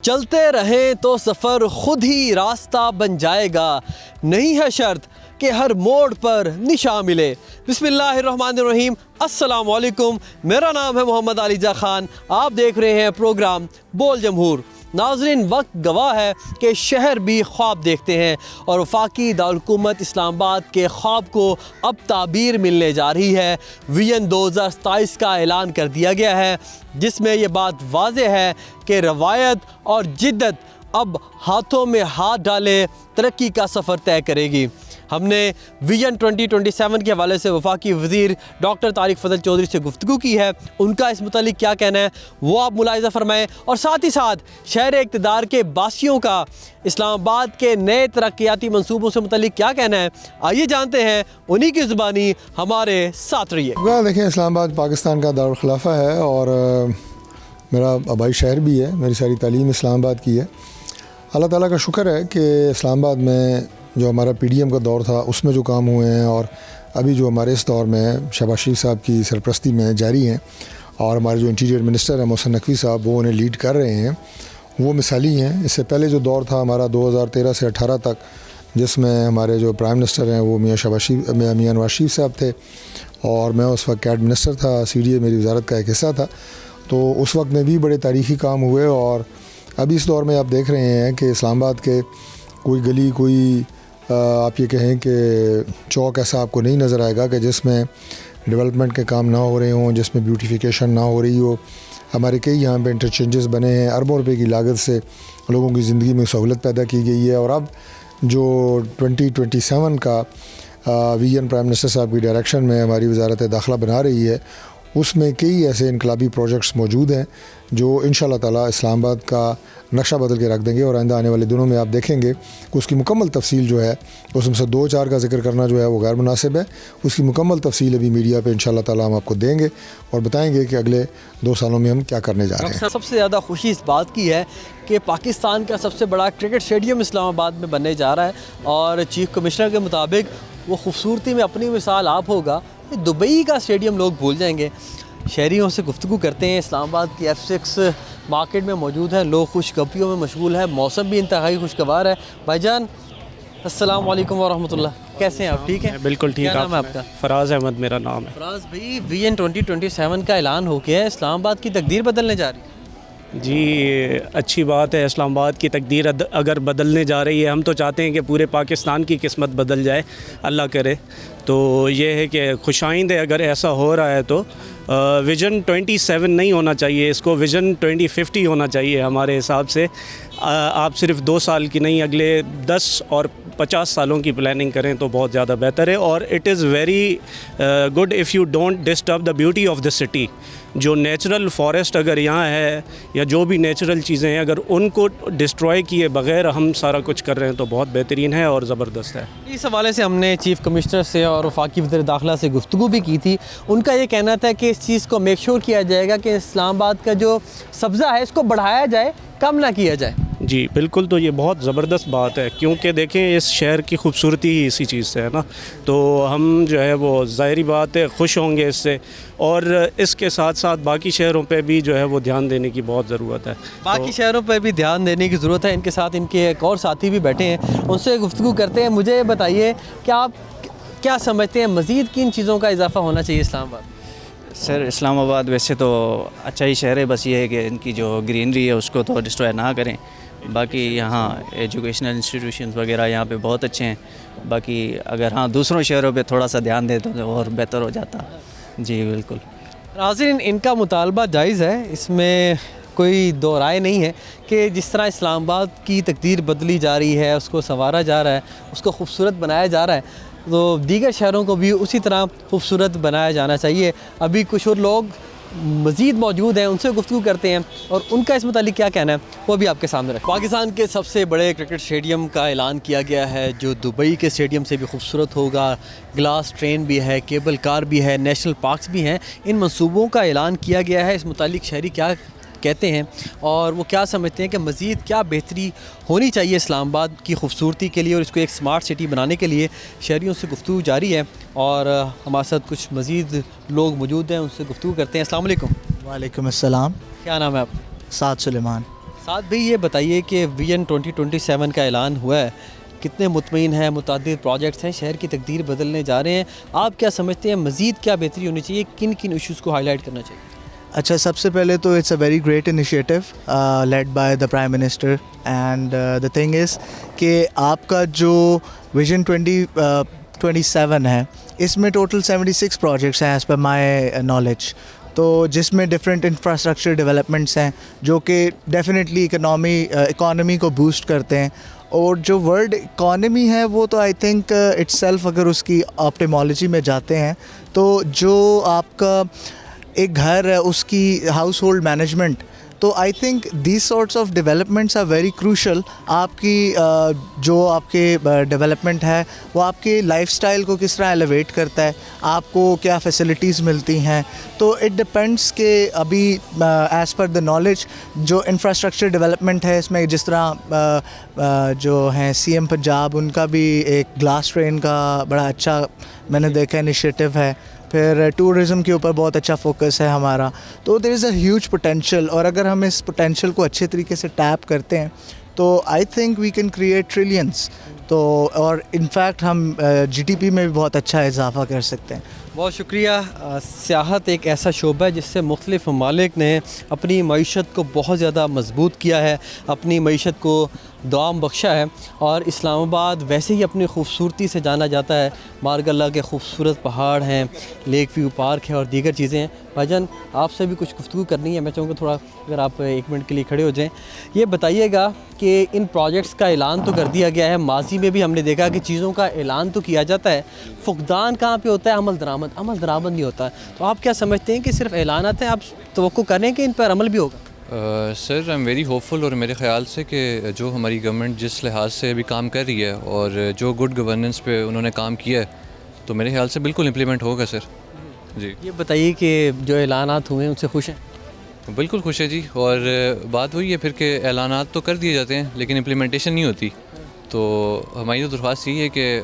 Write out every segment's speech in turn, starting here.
चलते रहें तो सफ़र खुद ही रास्ता बन जाएगा, नहीं है शर्त कि हर मोड़ पर निशान मिले। बिस्मिल्लाहिर्रहमानिर्रहीम, अस्सलाम वालेकुम। मेरा नाम है मोहम्मद अलीजा खान। आप देख रहे हैं प्रोग्राम बोल जमहूर। नाज़रीन, वक्त गवाह है कि शहर भी ख्वाब देखते हैं और वफाकी दारुलहुकूमत इस्लामाबाद के ख्वाब को अब ताबीर मिलने जा रही है। विजन 2027 का ऐलान कर दिया गया है, जिसमें ये बात वाज़ेह है कि रवायत और जिद्दत अब हाथों में हाथ डाले तरक्की का सफ़र तय करेगी। हमने विजन 2027 के हवाले से वफाकी वज़ीर डॉक्टर तारिक फजल चौधरी से गुफ्तगू की है। उनका इस मुतालिक क्या कहना है वो आप मुलाहिज़ा फरमाएँ, और साथ ही साथ शहर इक़्तिदार के बासियों का इस्लामाबाद के नए तरक्याती मंसूबों से मुतालिक क्या कहना है। आइए जानते हैं, उन्हीं की ज़ुबानी हमारे साथ रहिए। देखिए, इस्लामाबाद पाकिस्तान का दारुल खिलाफा है और मेरा आबाई शहर भी है। मेरी सारी तालीम इस्लामाबाद की है। अल्लाह ताला का शुक्र है कि इस्लामाबाद में जो हमारा PDM का दौर था उसमें जो काम हुए हैं और अभी जो हमारे इस दौर में शहबाज शरीफ साहब की सरपरस्ती में जारी हैं, और हमारे जो इंटीरियर मिनिस्टर हैं मोहसिन नकवी साहब, वो उन्हें लीड कर रहे हैं, वो मिसाली हैं। इससे पहले जो दौर था हमारा 2013 से 18 तक, जिसमें हमारे जो प्राइम मिनिस्टर हैं वो मियाँ नवाज शरीफ साहब थे, और मैं उस वक्त कैड मिनिस्टर था। CDA मेरी वजारत का एक हिस्सा था। तो उस वक्त में भी बड़े तारीख़ी काम हुए। और अभी इस दौर में आप देख रहे हैं कि इस्लामाबाद के कोई गली, कोई आप ये कहें कि चौक ऐसा आपको नहीं नज़र आएगा कि जिसमें डेवलपमेंट के काम ना हो रहे हों, जिसमें ब्यूटिफिकेशन ना हो रही हो। हमारे कई यहाँ पे इंटरचेंजेस बने हैं, अरबों रुपए की लागत से लोगों की ज़िंदगी में सहूलत पैदा की गई है। और अब जो 2027 का विजन प्राइम मिनिस्टर साहब की डायरेक्शन में हमारी वजारत दाखिला बना रही है, उसमें कई ऐसे इनकलाबी प्रोजेक्ट्स मौजूद हैं जो इंशाअल्लाह ताला इस्लामाबाद का नक्शा बदल के रख देंगे। और आइंदा आने वाले दिनों में आप देखेंगे कि उसकी मुकम्मल तफसील जो है, उसमें से 2-4 का जिक्र करना जो है वो गैर मुनासिब है। उसकी मुकम्मल तफसील अभी मीडिया पे इंशाअल्लाह ताला हम आपको देंगे और बताएंगे कि अगले 2 सालों में हम क्या करने जा रहे हैं। सबसे ज़्यादा खुशी इस बात की है कि पाकिस्तान का सबसे बड़ा क्रिकेट स्टेडियम इस्लामाबाद में बनने जा रहा है, और चीफ कमिश्नर के मुताबिक वो खूबसूरती में अपनी मिसाल आप होगा। दुबई का स्टेडियम लोग भूल जाएंगे। शहरियों से गुफ्तगू करते हैं। इस्लामाबाद की F6 मार्केट में मौजूद है, लोग खुशगपियों में मशगूल है, मौसम भी इंतहाई खुशगवार है। भाईजान अस्सलाम वालेकुम वरहमतुल्लाह, कैसे हैं आप? ठीक हैं? बिल्कुल ठीक। क्या नाम है आपका? फराज अहमद मेरा नाम है। फराज भाई, विजन 2027 का ऐलान हो गया है, इस्लामाबाद की तकदीर बदलने जा रही है। जी, अच्छी बात है। इस्लामाबाद की तकदीर अगर बदलने जा रही है, हम तो चाहते हैं कि पूरे पाकिस्तान की किस्मत बदल जाए, अल्लाह करे। तो ये है कि खुशाइंद है अगर ऐसा हो रहा है तो। विजन 27 नहीं होना चाहिए, इसको विजन 2050 होना चाहिए हमारे हिसाब से। आप सिर्फ 2 साल की नहीं, अगले 10 और 50 सालों की प्लानिंग करें तो बहुत ज़्यादा बेहतर है। और it is very good if you don't disturb the beauty of the city. जो नेचुरल फॉरेस्ट अगर यहाँ है या जो भी नेचुरल चीज़ें हैं, अगर उनको डिस्ट्रॉय किए बग़ैर हम सारा कुछ कर रहे हैं तो बहुत बेहतरीन है और ज़बरदस्त है। इस हवाले से हमने चीफ कमिश्नर से और वफाकी वज़ीर दाखिला से गुफ्तगू भी की थी। उनका ये कहना था कि इस चीज़ को मेक श्योर किया जाएगा कि इस्लामाबाद का जो सब्ज़ा है इसको बढ़ाया जाए, कम ना किया जाए। जी बिल्कुल, तो ये बहुत ज़बरदस्त बात है, क्योंकि देखें इस शहर की खूबसूरती ही इसी चीज़ से है ना। तो हम जो है वो ज़ाहिरी बात है खुश होंगे इससे, और इसके साथ साथ बाकी शहरों पे भी जो है वो ध्यान देने की बहुत ज़रूरत है। बाकी शहरों पर भी ध्यान देने की ज़रूरत है। इनके साथ इनके एक और साथी भी बैठे हैं, उनसे गुफ्तगू करते हैं। मुझे बताइए कि आप क्या समझते हैं, मज़ीद किन चीज़ों का इजाफा होना चाहिए इस्लामाबाद? सर, इस्लामाबाद वैसे तो अच्छा ही शहर है, बस ये है कि इनकी जो ग्रीनरी है उसको तो डिस्ट्रॉय ना करें। बाकी यहाँ एजुकेशनल इंस्टीट्यूशंस वगैरह यहाँ पे बहुत अच्छे हैं। बाकी अगर हाँ दूसरों शहरों पे थोड़ा सा ध्यान दे तो और बेहतर हो जाता। जी बिल्कुल। नाज़रीन, इनका मुतालबा जायज़ है, इसमें कोई दो राय नहीं है कि जिस तरह इस्लामाबाद की तकदीर बदली जा रही है, उसको संवारा जा रहा है, उसको खूबसूरत बनाया जा रहा है, तो दीगर शहरों को भी उसी तरह खूबसूरत बनाया जाना चाहिए। अभी कुछ और लोग मज़ीद मौजूद हैं, उनसे गुफ्तगू करते हैं और उनका इस मुतालिक क्या कहना है वो भी आपके सामने रखें। पाकिस्तान के सबसे बड़े क्रिकेट स्टेडियम का ऐलान किया गया है, जो दुबई के स्टेडियम से भी खूबसूरत होगा। ग्लास ट्रेन भी है, केबल कार भी है, नेशनल पार्क्स भी हैं। इन मंसूबों का ऐलान किया गया है। इस मुतालिक शहरी क्या कहते हैं और वो क्या समझते हैं कि मज़ीद क्या बेहतरी होनी चाहिए इस्लामाबाद की खूबसूरती के लिए और इसको एक स्मार्ट सिटी बनाने के लिए, शहरियों से गुफ्तगू जारी है। और हमारे साथ कुछ मज़ीद लोग मौजूद हैं, उनसे गुफ्तगू करते हैं। अस्सलाम वालेकुम। वालेकुम अस्सलाम। क्या नाम है आप? साद सुलेमान। ساتھ بھی یہ بتائیے کہ ویژن 2027 کا اعلان ہوا ہے، کتنے مطمئن ہیں؟ متعدد پروجیکٹس ہیں، شہر کی تقدیر بدلنے جا رہے ہیں، آپ کیا سمجھتے ہیں مزید کیا بہتری ہونی چاہیے، کن کن ایشوز کو ہائی لائٹ کرنا چاہیے؟ اچھا، سب سے پہلے تو it's a very great initiative led by the prime minister, and the thing is کہ آپ کا جو ویژن 2027 ہے اس میں ٹوٹل 76 پروجیکٹس ہیں ایز پر مائی نالج، تو جس میں ڈفرینٹ انفراسٹرکچر ڈیولپمنٹس ہیں جو کہ ڈیفینیٹلی اکانومی کو بوسٹ کرتے ہیں، اور جو ورلڈ اکانومی ہے وہ تو آئی تھنک اٹ سیلف اگر اس کی آپٹیمالوجی میں جاتے ہیں تو جو آپ کا ایک گھر ہے اس کی ہاؤس ہولڈ مینجمنٹ، تو I think these sorts of developments are very crucial. آپ کی جو آپ کے ڈیولپمنٹ ہے وہ آپ کے لائف سٹائل کو کس طرح ایلیویٹ کرتا ہے، آپ کو کیا فیسلٹیز ملتی ہیں، تو اٹ ڈپینڈس کہ ابھی ایز پر دا نالج جو انفراسٹرکچر ڈیولپمنٹ ہے اس میں جس طرح جو ہیں سی ایم پنجاب ان کا بھی ایک گلاس ٹرین کا بڑا اچھا میں نے دیکھا انیشیٹو ہے، پھر ٹورزم کے اوپر بہت اچھا فوکس ہے ہمارا، تو دیر از اے ہیوج پوٹینشیل، اور اگر ہم اس پوٹینشیل کو اچھے طریقے سے ٹیپ کرتے ہیں تو I think we can create trillions, تو اور انفیکٹ ہم جی ڈی پی میں بھی بہت اچھا اضافہ کر سکتے ہیں. بہت شکریہ. سیاحت ایک ایسا شعبہ ہے جس سے مختلف ممالک نے اپنی معیشت کو بہت زیادہ مضبوط کیا ہے، اپنی معیشت کو دوام بخشا ہے، اور اسلام آباد ویسے ہی اپنی خوبصورتی سے جانا جاتا ہے. مارگ اللہ کے خوبصورت پہاڑ ہیں، لیک ویو پارک ہے اور دیگر چیزیں ہیں. بھائی جان آپ سے بھی کچھ گفتگو کرنی ہے، میں چاہوں گا تھوڑا اگر آپ 1 منٹ کے لیے کھڑے ہو جائیں. یہ بتائیے گا کہ ان پروجیکٹس کا اعلان تو کر دیا گیا ہے، ماضی میں بھی ہم نے دیکھا کہ چیزوں کا اعلان تو کیا جاتا ہے، فقدان کہاں پہ ہوتا ہے؟ عمل درآمد نہیں ہوتا. تو آپ کیا سمجھتے ہیں کہ صرف اعلانات ہیں، آپ توقع کریں کہ ان پر عمل بھی ہوگا؟ سر آئی ایم ویری ہوپ فل، اور میرے خیال سے کہ جو ہماری گورنمنٹ جس لحاظ سے ابھی کام کر رہی ہے اور جو گڈ گورننس پہ انہوں نے کام کیا ہے تو میرے خیال سے بالکل امپلیمنٹ ہوگا سر. جی یہ بتائیے کہ جو اعلانات ہوئے ہیں ان سے خوش ہیں؟ بالکل خوش ہے جی، اور بات وہی ہے پھر کہ اعلانات تو کر دیے جاتے ہیں لیکن امپلیمنٹیشن نہیں ہوتی. تو ہماری تو درخواست یہی ہے کہ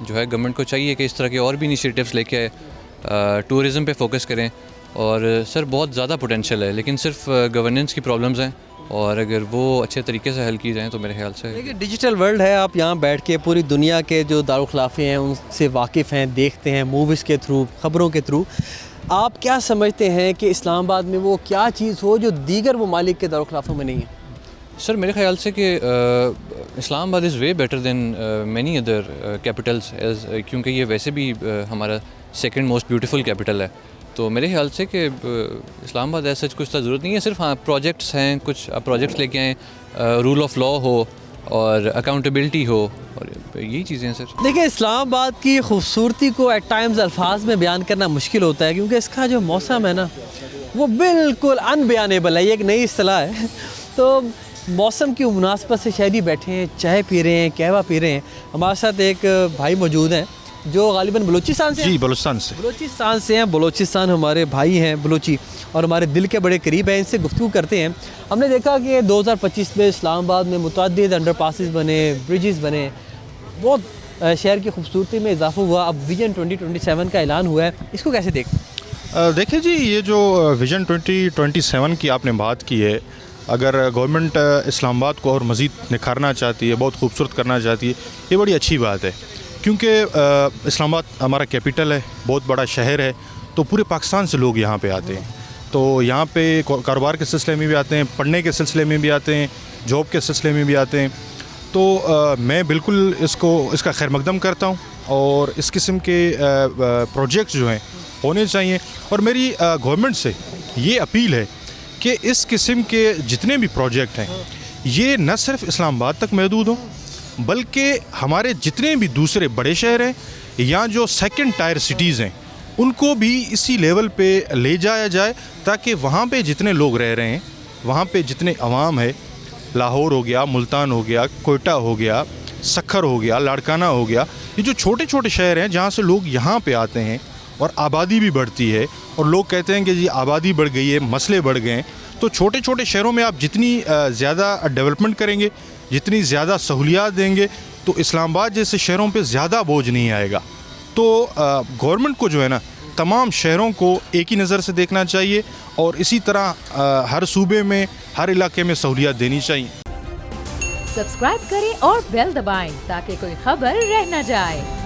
جو ہے گورنمنٹ کو چاہیے کہ اس طرح کے اور بھی انیشیٹیوز لے کے آئے، ٹورزم پہ فوکس کریں. اور سر بہت زیادہ پوٹینشیل ہے لیکن صرف گورننس کی پرابلمز ہیں، اور اگر وہ اچھے طریقے سے حل کی جائیں تو میرے خیال سے دیکھیے ڈیجیٹل ورلڈ ہے، آپ یہاں بیٹھ کے پوری دنیا کے جو دارالخلافے ہیں ان سے واقف ہیں، دیکھتے ہیں موویز کے تھرو، خبروں کے تھرو. آپ کیا سمجھتے ہیں کہ اسلام آباد میں وہ کیا چیز ہو جو دیگر ممالک کے دارالخلافوں میں نہیں ہے؟ سر میرے خیال سے کہ Islamabad is way better than many other capitals, کیونکہ یہ ویسے بھی ہمارا سیکنڈ موسٹ بیوٹیفل کیپٹل ہے. تو میرے خیال سے کہ اسلام آباد ایسا کچھ ضرورت نہیں ہے، صرف ہاں پروجیکٹس ہیں، کچھ پروجیکٹس لے کے آئیں، رول آف لا ہو اور اکاؤنٹیبلٹی ہو، اور یہی چیزیں ہیں سر. دیکھیں اسلام آباد کی خوبصورتی کو ایٹ ٹائمز الفاظ میں بیان کرنا مشکل ہوتا ہے، کیونکہ اس کا جو موسم ہے نا وہ بالکل انبیانیبل ہے. یہ ایک نئی اصطلاح ہے. تو موسم کی مناسبت سے شہری بیٹھے ہیں، چائے پی رہے ہیں، قہوہ پی رہے ہیں. ہمارے ساتھ ایک بھائی موجود ہیں جو غالباً بلوچستان سے ہیں. جی بلوچستان سے ہیں. بلوچستان ہمارے بھائی ہیں بلوچی، اور ہمارے دل کے بڑے قریب ہیں، ان سے گفتگو کرتے ہیں. ہم نے دیکھا کہ 2025 میں اسلام آباد میں متعدد انڈر پاسز بنے، برجز بنے، بہت شہر کی خوبصورتی میں اضافہ ہوا. اب ویژن 2027 کا اعلان ہوا ہے، اس کو کیسے دیکھیں جی، یہ جو ویژن 2027 کی آپ نے بات کی ہے، اگر گورنمنٹ اسلام آباد کو اور مزید نکھارنا چاہتی ہے، بہت خوبصورت کرنا چاہتی ہے، یہ بڑی اچھی بات ہے. کیونکہ اسلام آباد ہمارا کیپٹل ہے، بہت بڑا شہر ہے، تو پورے پاکستان سے لوگ یہاں پہ آتے ہیں. تو یہاں پہ کاروبار کے سلسلے میں بھی آتے ہیں، پڑھنے کے سلسلے میں بھی آتے ہیں، جاب کے سلسلے میں بھی آتے ہیں. تو میں بالکل اس کا خیر مقدم کرتا ہوں، اور اس قسم کے پروجیکٹس جو ہیں ہونے چاہیے. اور میری گورنمنٹ سے یہ اپیل ہے کہ اس قسم کے جتنے بھی پروجیکٹ ہیں یہ نہ صرف اسلام آباد تک محدود ہوں، بلکہ ہمارے جتنے بھی دوسرے بڑے شہر ہیں یا جو سیکنڈ ٹائر سٹیز ہیں ان کو بھی اسی لیول پہ لے جایا جائے، تاکہ وہاں پہ جتنے لوگ رہ رہے ہیں، وہاں پہ جتنے عوام ہے، لاہور ہو گیا، ملتان ہو گیا، کوئٹہ ہو گیا، سکھر ہو گیا، لاڑکانہ ہو گیا، یہ جو چھوٹے چھوٹے شہر ہیں جہاں سے لوگ یہاں پہ آتے ہیں اور آبادی بھی بڑھتی ہے، اور لوگ کہتے ہیں کہ جی آبادی بڑھ گئی ہے، مسئلے بڑھ گئے ہیں. تو چھوٹے چھوٹے شہروں میں آپ جتنی زیادہ ڈیولپمنٹ کریں گے، جتنی زیادہ سہولیات دیں گے، تو اسلام آباد جیسے شہروں پہ زیادہ بوجھ نہیں آئے گا. تو گورنمنٹ کو جو ہے نا तमाम शहरों को एक ही नज़र से देखना चाहिए और इसी तरह हर सूबे में हर इलाके में सहूलियत देनी चाहिए। सब्सक्राइब करें और बेल दबाएं ताकि कोई खबर रह न जाए।